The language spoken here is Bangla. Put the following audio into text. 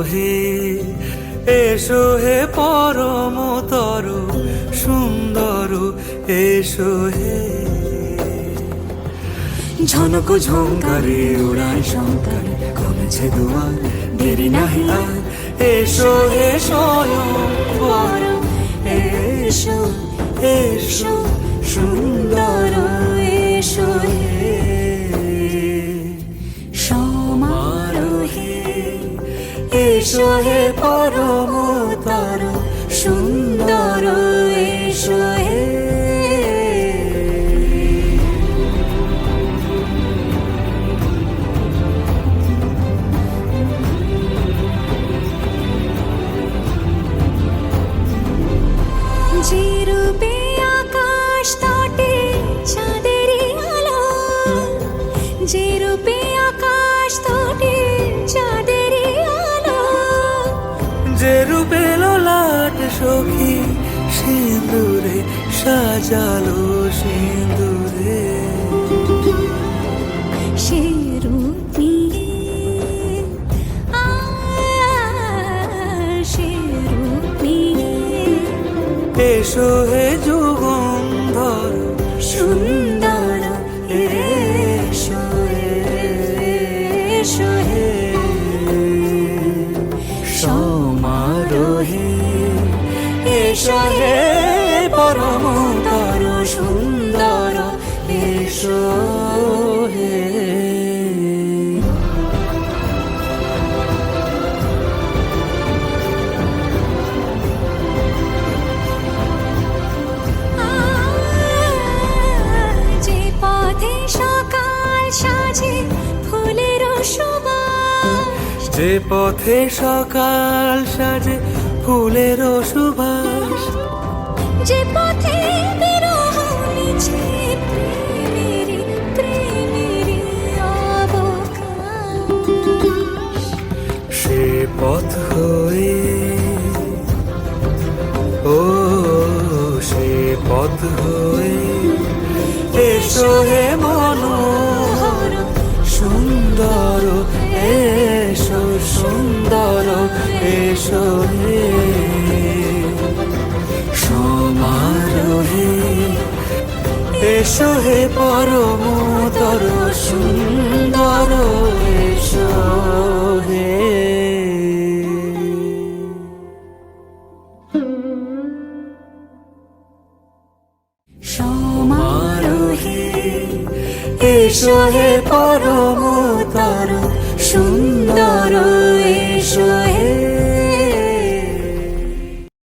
সমারোহে এসো হে পরমতর সুন্দর এসো হে। ঝনক ঝঙ্কারে উড়ায় শঙ্কারে খুলেছে দুয়ার, দেরি নাহি আর এসো হে স্বয়ং বর এসো এসো সুন্দর এসো হে। সমারোহে এসো হে পরমতর সুন্দর এসো হে। যে রূপে আকাশ তটে চাঁদেরই আলো, যে রূপে আকাশ তটে চাঁদেরই আলো, যে রূপে ললাট সখী সিঁদুরে সাজালো সিঁদুরে, সে রূপ নিয়ে সে রূপ নিয়ে এসো হে যুগন্ধর সুন্দর এসো এসো হে। সমারোহে এসো হে পরমতর সুন্দর এসো হে। যে পথে সকাল সাজে ফুলের সুবাস, যে পথে বিরহ মিছে প্রেমেরই প্রেমেরই অবকাশ, সে পথ হয়ে ও সে পথ হয়ে এসো হে মনোহর সুন্দর এসো সুন্দর এসো হে। সমারোহে এসো হে পরমতর সুন্দর এসো হে। সমারোহে এসো হে পরমতর সুন্দর এসো।